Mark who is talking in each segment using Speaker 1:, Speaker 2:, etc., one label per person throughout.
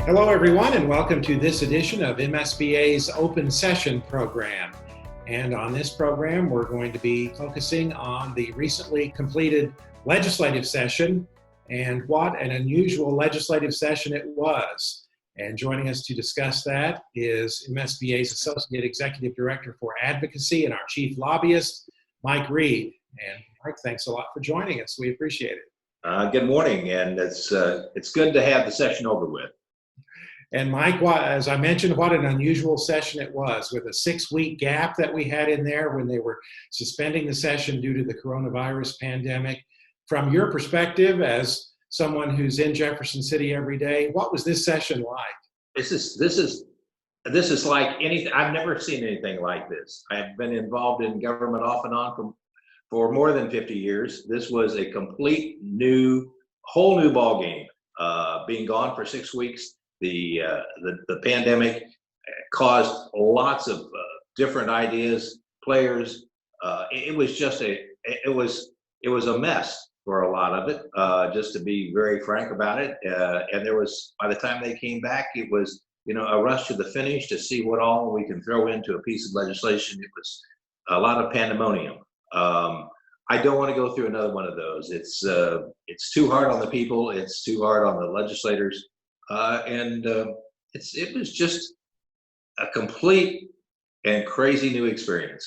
Speaker 1: Hello, everyone, and welcome to this edition of MSBA's Open Session program. And on this program, we're going to be focusing on the recently completed legislative session and what an unusual legislative session it was. And joining us to discuss that is MSBA's Associate Executive Director for Advocacy and our Chief Lobbyist, Mike Reed. And Mike, thanks a lot for joining us. We appreciate it.
Speaker 2: Good morning, and it's good to have the session over with.
Speaker 1: And Mike, as I mentioned, what an unusual session it was, with a 6-week gap that we had in there when they were suspending the session due to the coronavirus pandemic. From your perspective, as someone who's in Jefferson City every day, what was this session like?
Speaker 2: This is like anything. I've never seen anything like this. I've been involved in government off and on for more than 50 years. This was a complete whole new ball game. Being gone for 6 weeks. The pandemic caused lots of different ideas, players. It was a mess for a lot of it, just to be very frank about it. And there was, by the time they came back, it was, a rush to the finish to see what all we can throw into a piece of legislation. It was a lot of pandemonium. I don't want to go through another one of those. It's too hard on the people. It's too hard on the legislators. It was just a complete and crazy new experience.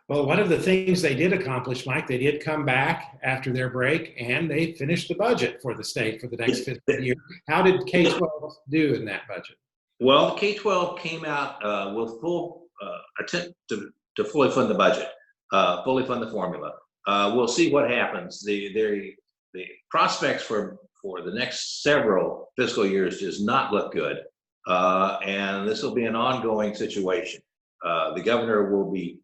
Speaker 1: Well, one of the things they did accomplish, Mike, they did come back after their break and they finished the budget for the state for the next fiscal year. How did K-12 do in that budget?
Speaker 2: Well, K-12 came out with full attempt to fully fund the budget, fully fund the formula. We'll see what happens. The prospects for the next several fiscal years does not look good, and this will be an ongoing situation. The governor will be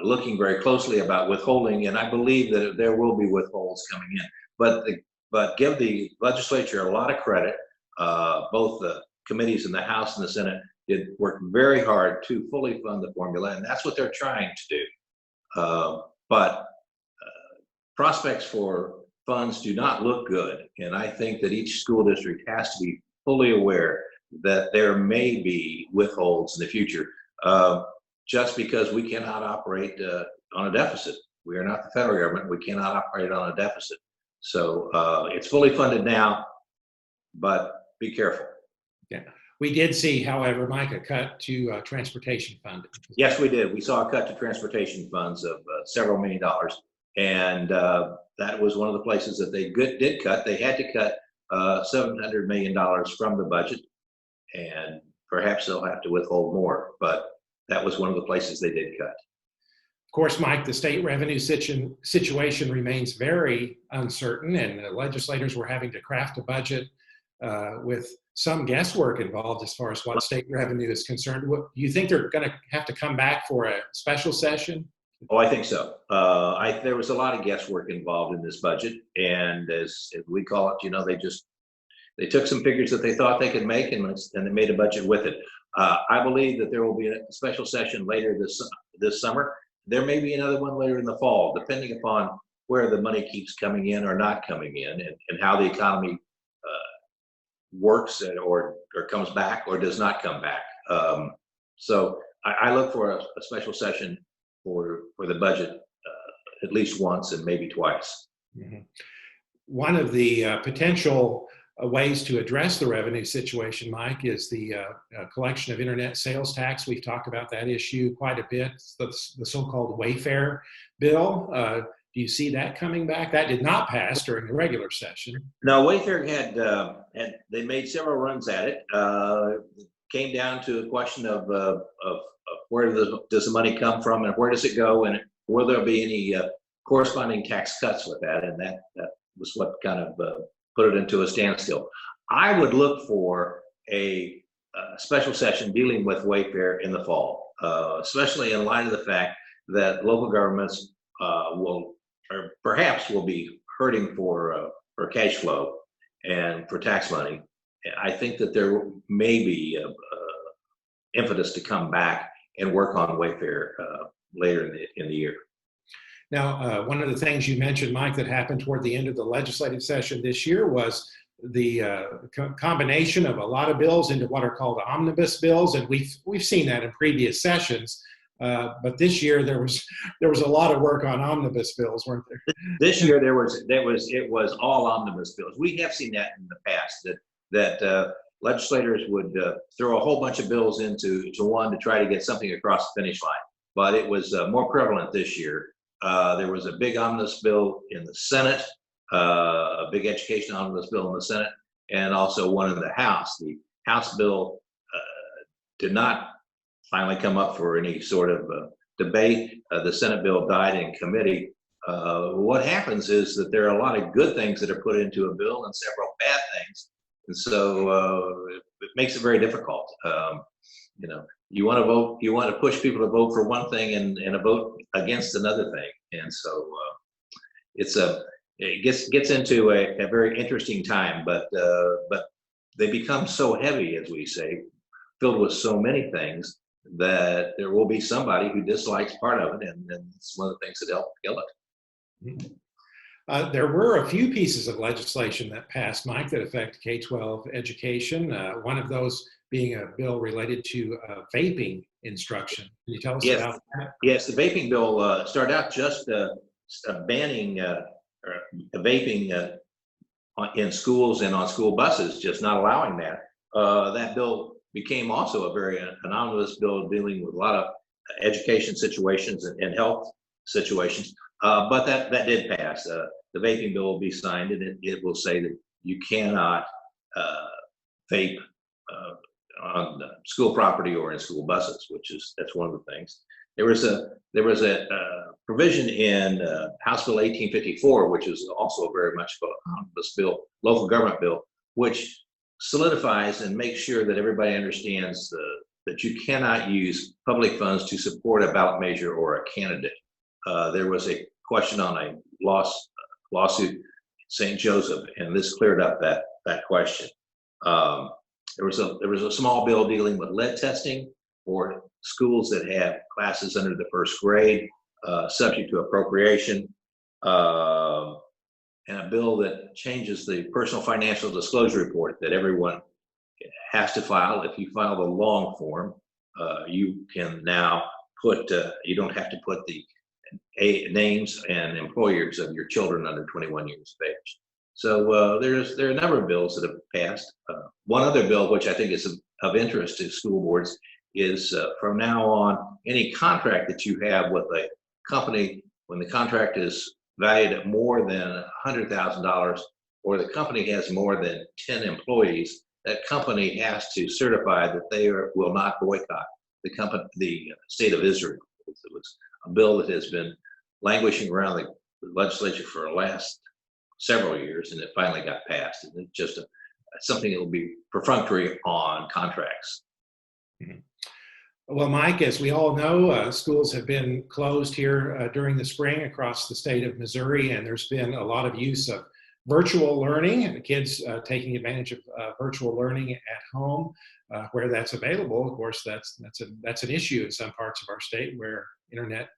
Speaker 2: looking very closely about withholding, and I believe that there will be withholds coming in. But give the legislature a lot of credit. Both the committees in the House and the Senate did work very hard to fully fund the formula, and that's what they're trying to do. But prospects for funds do not look good, and I think that each school district has to be fully aware that there may be withholds in the future, just because we cannot operate on a deficit. We are not the federal government. We cannot operate on a deficit. So it's fully funded now, but be careful.
Speaker 1: Yeah. We did see, however, Mike, a cut to transportation funding.
Speaker 2: Yes, we did. We saw a cut to transportation funds of several $1 million. And that was one of the places that they did cut. They had to cut $700 million from the budget, and perhaps they'll have to withhold more, but that was one of the places they did cut.
Speaker 1: Of course, Mike, the state revenue situation remains very uncertain, and the legislators were having to craft a budget with some guesswork involved as far as what state revenue is concerned. Do you think they're going to have to come back for a special session?
Speaker 2: Oh, I think so. There was a lot of guesswork involved in this budget, and as we call it, they took some figures that they thought they could make, and they made a budget with it. I believe that there will be a special session later this summer. There may be another one later in the fall, depending upon where the money keeps coming in or not coming in, and how the economy works or comes back or does not come back. So I look for a special session for the budget at least once and maybe twice.
Speaker 1: Mm-hmm. One of the potential ways to address the revenue situation, Mike, is the collection of internet sales tax. We've talked about that issue quite a bit, the so-called Wayfarer bill. Do you see that coming back? That did not pass during the regular session.
Speaker 2: No, Wayfarer they made several runs at it. Came down to a question of where does the money come from and where does it go, and will there be any corresponding tax cuts with that? And that was what kind of put it into a standstill. I would look for a special session dealing with Wayfarer in the fall, especially in light of the fact that local governments will be hurting for cash flow and for tax money. I think that there may be impetus to come back and work on Wayfarer later in the year.
Speaker 1: Now, one of the things you mentioned, Mike, that happened toward the end of the legislative session this year was combination of a lot of bills into what are called omnibus bills, and we've seen that in previous sessions. But this year there was a lot of work on omnibus bills, weren't there?
Speaker 2: This year it was all omnibus bills. We have seen that in the past, that legislators would throw a whole bunch of bills into one to try to get something across the finish line. But it was more prevalent this year. There was a big omnibus bill in the Senate, a big education omnibus bill in the Senate, and also one in the House. The House bill did not finally come up for any sort of debate. The Senate bill died in committee. What happens is that there are a lot of good things that are put into a bill and several bad things. And so it makes it very difficult. You want to vote, you want to push people to vote for one thing and a vote against another thing. And so it gets into a very interesting time, but they become so heavy, as we say, filled with so many things, that there will be somebody who dislikes part of it, and it's one of the things that help kill it.
Speaker 1: There were a few pieces of legislation that passed, Mike, that affect K-12 education. One of those being a bill related to vaping instruction. Can you tell us about that?
Speaker 2: Yes, the vaping bill started out just banning vaping in schools and on school buses, just not allowing that. That bill became also a very anonymous bill dealing with a lot of education situations and health situations. But that did pass. The vaping bill will be signed, and it will say that you cannot vape on school property or in school buses, that's one of the things. There was a provision in House Bill 1854, which is also very much an omnibus bill, local government bill, which solidifies and makes sure that everybody understands that you cannot use public funds to support a ballot measure or a candidate. There was a question on a lawsuit in St. Joseph, and this cleared up that question. There was a small bill dealing with lead testing for schools that have classes under the first grade, subject to appropriation, and a bill that changes the personal financial disclosure report that everyone has to file. If you file the long form, you can now you don't have to put the names and employers of your children under 21 years of age. So there are a number of bills that have passed. One other bill, which I think is of interest to school boards, is from now on, any contract that you have with a company, when the contract is valued at more than $100,000, or the company has more than 10 employees, that company has to certify that they will not boycott the state of Israel. It was a bill that has been languishing around the legislature for the last several years, and it finally got passed. And it's just something that will be perfunctory on contracts.
Speaker 1: Mm-hmm. Well, Mike, as we all know, schools have been closed here during the spring across the state of Missouri, and there's been a lot of use of virtual learning, and the kids taking advantage of virtual learning at home where that's available. Of course, that's an issue in some parts of our state where internet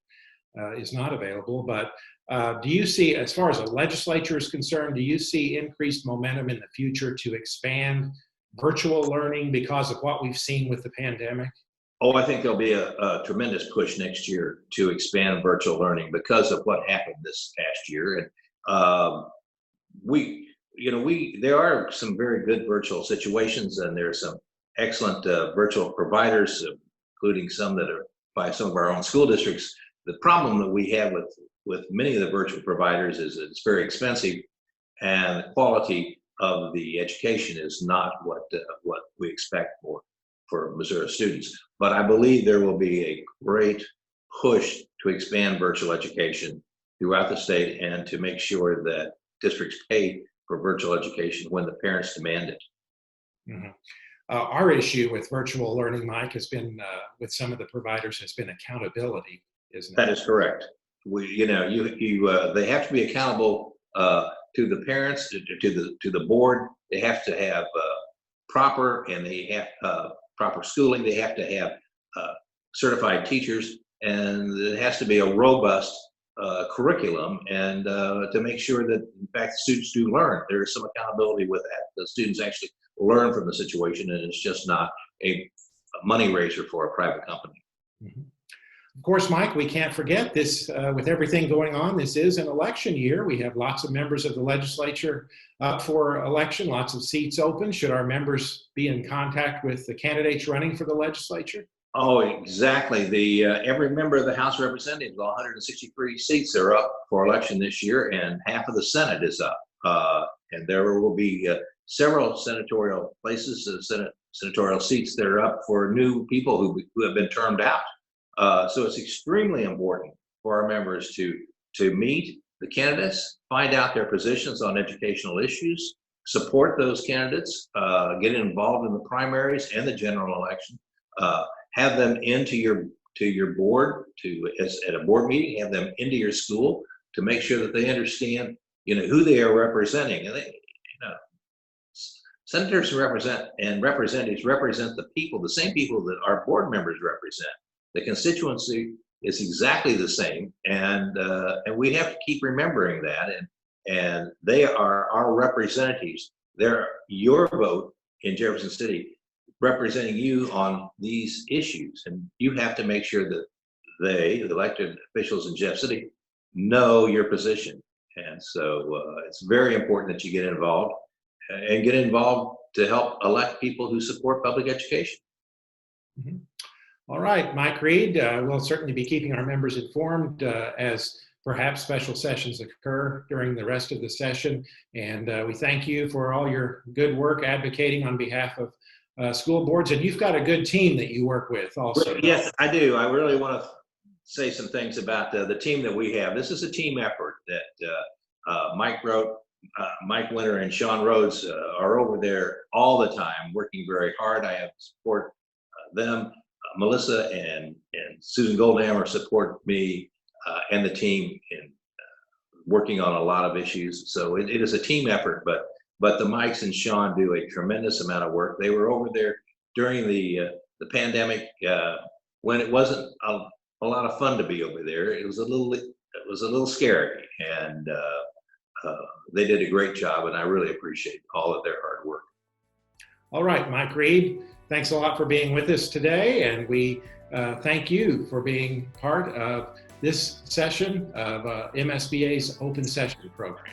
Speaker 1: is not available. But do you see, as far as the legislature is concerned, do you see increased momentum in the future to expand virtual learning because of what we've seen with the pandemic?
Speaker 2: Oh, I think there'll be a tremendous push next year to expand virtual learning because of what happened this past year. And there are some very good virtual situations, and there's some excellent virtual providers, including some that are by some of our own school districts. The problem that we have with many of the virtual providers is that it's very expensive, and the quality of the education is not what we expect for Missouri students. But I believe there will be a great push to expand virtual education throughout the state and to make sure that districts pay for virtual education when the parents demand it.
Speaker 1: Mm-hmm. Our issue with virtual learning, Mike, has been with some of the providers has been accountability, isn't it?
Speaker 2: That is correct. They have to be accountable to the parents, to the board. They have to have proper schooling. They have to have certified teachers, and it has to be a robust curriculum and to make sure that, in fact, students do learn. There is some accountability with that. The students actually learn from the situation, and it's just not a money raiser for a private company.
Speaker 1: Mm-hmm. Of course, Mike, we can't forget this, with everything going on, this is an election year. We have lots of members of the legislature up for election, lots of seats open. Should our members be in contact with the candidates running for the legislature?
Speaker 2: Oh, exactly. Every member of the House of Representatives, all 163 seats are up for election this year, and half of the Senate is up. And there will be several senatorial places, senatorial seats that are up for new people who have been termed out. So it's extremely important for our members to meet the candidates, find out their positions on educational issues, support those candidates, get involved in the primaries and the general election, have them into your board at a board meeting, have them into your school to make sure that they understand who they are representing. And senators and representatives represent the people, the same people that our board members represent. The constituency is exactly the same, and we have to keep remembering that. And they are our representatives. They're your vote in Jefferson City, representing you on these issues, and you have to make sure that the elected officials in Jeff City, know your position. And so it's very important that you get involved to help elect people who support public education.
Speaker 1: Mm-hmm. All right, Mike Reed, we'll certainly be keeping our members informed as perhaps special sessions occur during the rest of the session. And we thank you for all your good work advocating on behalf of school boards. And you've got a good team that you work with also.
Speaker 2: Yes, I do. I really want to say some things about the team that we have. This is a team effort that Mike Winter and Sean Rhodes are over there all the time, working very hard. I have to support them. Melissa and Susan Goldhammer support me and the team in working on a lot of issues. So it is a team effort, but the Mikes and Sean do a tremendous amount of work. They were over there during the pandemic when it wasn't a lot of fun to be over there. It was a little scary, and they did a great job, and I really appreciate all of their hard work.
Speaker 1: All right, Mike Reed, thanks a lot for being with us today, and we thank you for being part of this session of MSBA's Open Session program.